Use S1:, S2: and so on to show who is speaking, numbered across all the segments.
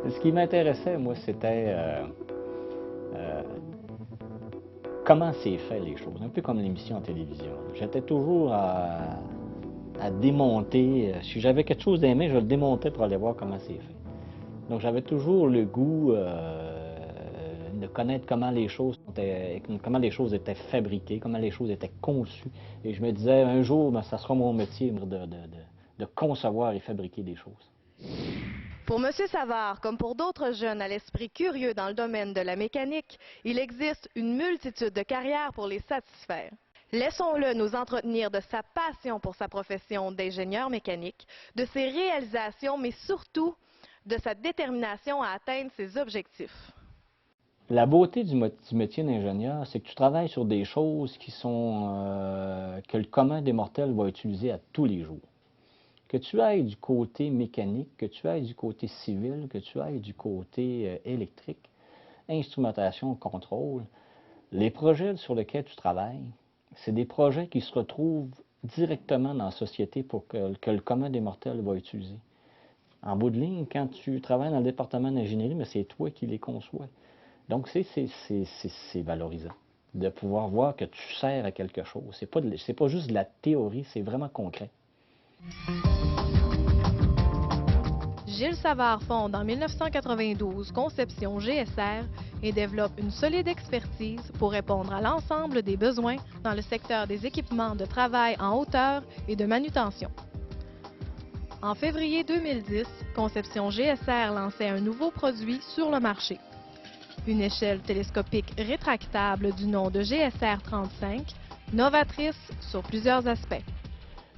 S1: Ce qui m'intéressait, moi, c'était comment c'est fait les choses, un peu comme l'émission en télévision. J'étais toujours à démonter. Si j'avais quelque chose dans les mains, je le démontais pour aller voir comment c'est fait. Donc j'avais toujours le goût de connaître comment les choses étaient fabriquées, comment les choses étaient conçues. Et je me disais, un jour, ben, ça sera mon métier de concevoir et fabriquer des choses.
S2: Pour M. Savard, comme pour d'autres jeunes à l'esprit curieux dans le domaine de la mécanique, il existe une multitude de carrières pour les satisfaire. Laissons-le nous entretenir de sa passion pour sa profession d'ingénieur mécanique, de ses réalisations, mais surtout de sa détermination à atteindre ses objectifs.
S1: La beauté du métier d'ingénieur, c'est que tu travailles sur des choses que le commun des mortels va utiliser à tous les jours. Que tu ailles du côté mécanique, que tu ailles du côté civil, que tu ailles du côté électrique, instrumentation, contrôle, les projets sur lesquels tu travailles, c'est des projets qui se retrouvent directement dans la société pour que le commun des mortels va utiliser. En bout de ligne, quand tu travailles dans le département d'ingénierie, mais c'est toi qui les conçois. Donc, c'est valorisant de pouvoir voir que tu sers à quelque chose. C'est pas juste de la théorie, c'est vraiment concret.
S2: Gilles Savard fonde en 1992 Conception GSR et développe une solide expertise pour répondre à l'ensemble des besoins dans le secteur des équipements de travail en hauteur et de manutention. En février 2010, Conception GSR lançait un nouveau produit sur le marché. Une échelle télescopique rétractable du nom de GSR 35, novatrice sur plusieurs aspects.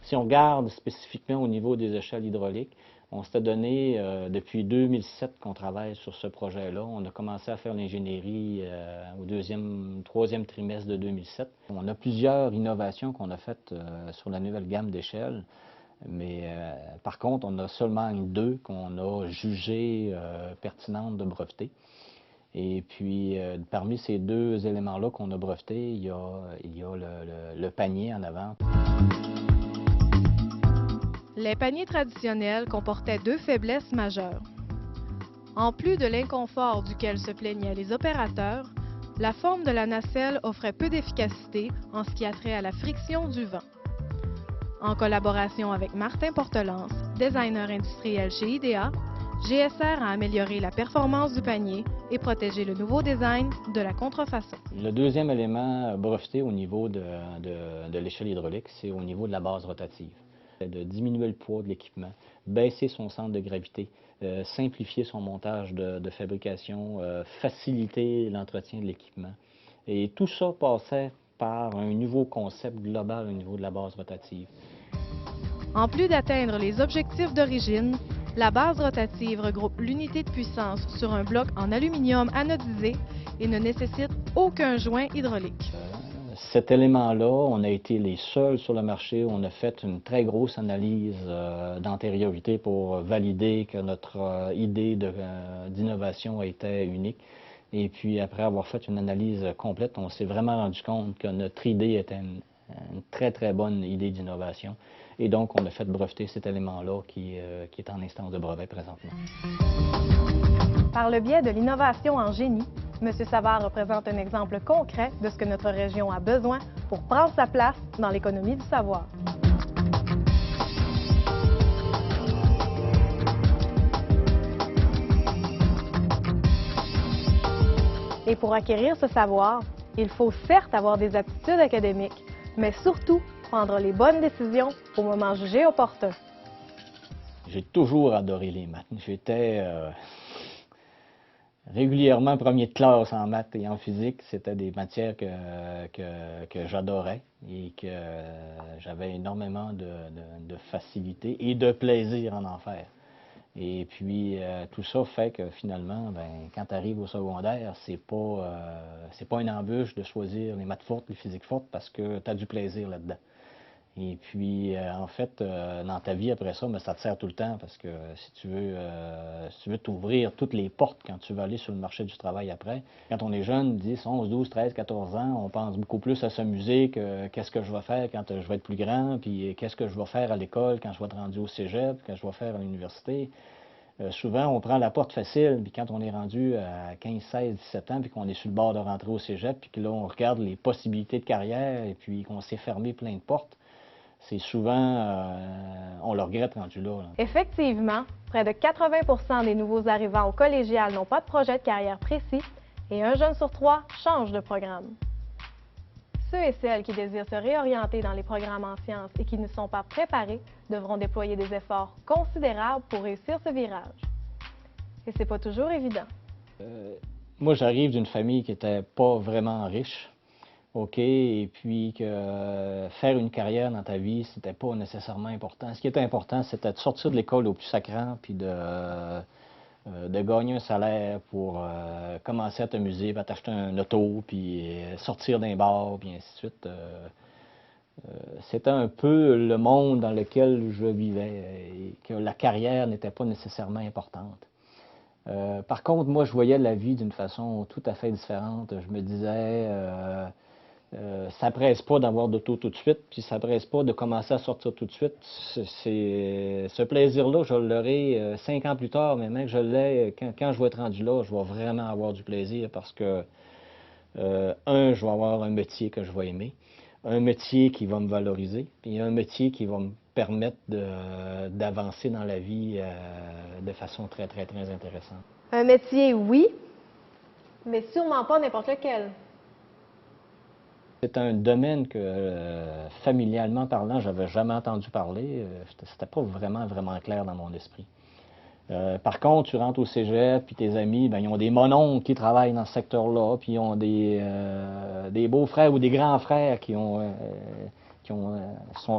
S1: Si on regarde spécifiquement au niveau des échelles hydrauliques, on s'était donné, depuis 2007 qu'on travaille sur ce projet-là. On a commencé à faire l'ingénierie au troisième trimestre de 2007. On a plusieurs innovations qu'on a faites sur la nouvelle gamme d'échelles, mais par contre, on a seulement deux qu'on a jugées pertinentes de breveter. Et puis, parmi ces deux éléments-là qu'on a brevetés, il y a le panier en avant.
S2: Les paniers traditionnels comportaient deux faiblesses majeures. En plus de l'inconfort duquel se plaignaient les opérateurs, la forme de la nacelle offrait peu d'efficacité en ce qui a trait à la friction du vent. En collaboration avec Martin Portelance, designer industriel chez IDEA, GSR a amélioré la performance du panier et protégé le nouveau design de la contrefaçon.
S1: Le deuxième élément breveté au niveau de l'échelle hydraulique, c'est au niveau de la base rotative. De diminuer le poids de l'équipement, baisser son centre de gravité, simplifier son montage de fabrication, faciliter l'entretien de l'équipement. Et tout ça passait par un nouveau concept global au niveau de la base rotative.
S2: En plus d'atteindre les objectifs d'origine, la base rotative regroupe l'unité de puissance sur un bloc en aluminium anodisé et ne nécessite aucun joint hydraulique.
S1: Cet élément-là, on a été les seuls sur le marché. On a fait une très grosse analyse d'antériorité pour valider que notre idée d'innovation était unique. Et puis, après avoir fait une analyse complète, on s'est vraiment rendu compte que notre idée était une très, très bonne idée d'innovation. Et donc, on a fait breveter cet élément-là qui est en instance de brevet présentement.
S2: Par le biais de l'innovation en génie, M. Savard représente un exemple concret de ce que notre région a besoin pour prendre sa place dans l'économie du savoir. Et pour acquérir ce savoir, il faut certes avoir des aptitudes académiques, mais surtout prendre les bonnes décisions au moment jugé opportun.
S1: J'ai toujours adoré les maths. J'étais régulièrement premier de classe en maths et en physique. C'était des matières que j'adorais et que j'avais énormément de facilité et de plaisir en faire. Et puis, tout ça fait que finalement, quand tu arrives au secondaire, c'est pas une embûche de choisir les maths fortes, les physiques fortes, parce que tu as du plaisir là-dedans. Et puis, en fait, dans ta vie après ça, ça te sert tout le temps parce que si tu veux t'ouvrir toutes les portes quand tu vas aller sur le marché du travail après, quand on est jeune, 10, 11, 12, 13, 14 ans, on pense beaucoup plus à s'amuser que qu'est-ce que je vais faire quand je vais être plus grand, puis qu'est-ce que je vais faire à l'école quand je vais être rendu au cégep, qu'est-ce que je vais faire à l'université. Souvent, on prend la porte facile, puis quand on est rendu à 15, 16, 17 ans, puis qu'on est sur le bord de rentrer au cégep, puis que là, on regarde les possibilités de carrière, et puis qu'on s'est fermé plein de portes, c'est souvent, on le regrette rendu là.
S2: Effectivement, près de 80 des nouveaux arrivants au collégial n'ont pas de projet de carrière précis et 1 jeune sur 3 change de programme. Ceux et celles qui désirent se réorienter dans les programmes en sciences et qui ne sont pas préparés devront déployer des efforts considérables pour réussir ce virage. Et c'est pas toujours évident.
S1: Moi, j'arrive d'une famille qui n'était pas vraiment riche, OK, et puis que faire une carrière dans ta vie, c'était pas nécessairement important. Ce qui était important, c'était de sortir de l'école au plus sacrant, puis de gagner un salaire pour commencer à t'amuser, à t'acheter un auto, puis sortir d'un bar, puis ainsi de suite. C'était un peu le monde dans lequel je vivais et que la carrière n'était pas nécessairement importante. Par contre, moi, je voyais la vie d'une façon tout à fait différente. Je me disais, ça presse pas d'avoir d'auto tout de suite, puis ça presse pas de commencer à sortir tout de suite. Ce plaisir-là, je l'aurai 5 ans plus tard, mais même que je l'ai, quand je vais être rendu là, je vais vraiment avoir du plaisir parce que, je vais avoir un métier que je vais aimer, un métier qui va me valoriser, puis un métier qui va me permettre d'avancer dans la vie de façon très, très, très intéressante.
S2: Un métier, oui, mais sûrement pas n'importe lequel.
S1: C'est un domaine que, familialement parlant, j'avais jamais entendu parler. C'était pas vraiment, vraiment clair dans mon esprit. Par contre, tu rentres au cégep, puis tes amis, ben, ils ont des mononcles qui travaillent dans ce secteur-là, puis ils ont des beaux-frères ou des grands-frères qui sont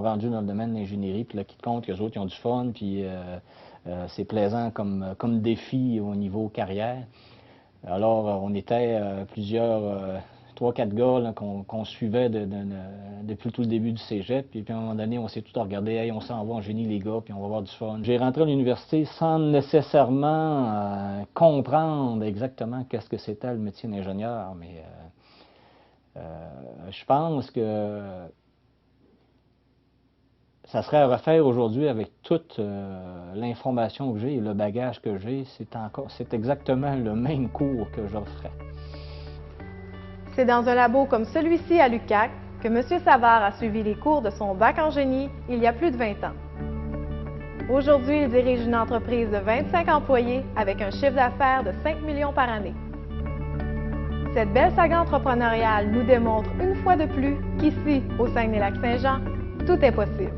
S1: rendus dans le domaine de l'ingénierie, puis là, qui te comptent qu'eux autres, ils ont du fun, puis c'est plaisant comme défi au niveau carrière. Alors, on était plusieurs... 3-4 gars qu'on suivait depuis tout le début du cégep. Puis à un moment donné, on s'est tout regardé. Hey, on s'en va en génie, les gars, puis on va avoir du fun. J'ai rentré à l'université sans nécessairement comprendre exactement qu'est-ce que c'était le métier d'ingénieur. Mais je pense que ça serait à refaire aujourd'hui avec toute l'information que j'ai et le bagage que j'ai. C'est exactement le même cours que je referais.
S2: C'est dans un labo comme celui-ci à l'UQAC que M. Savard a suivi les cours de son bac en génie il y a plus de 20 ans. Aujourd'hui, il dirige une entreprise de 25 employés avec un chiffre d'affaires de 5 millions par année. Cette belle saga entrepreneuriale nous démontre une fois de plus qu'ici, au Saguenay-Lac-Saint-Jean, tout est possible.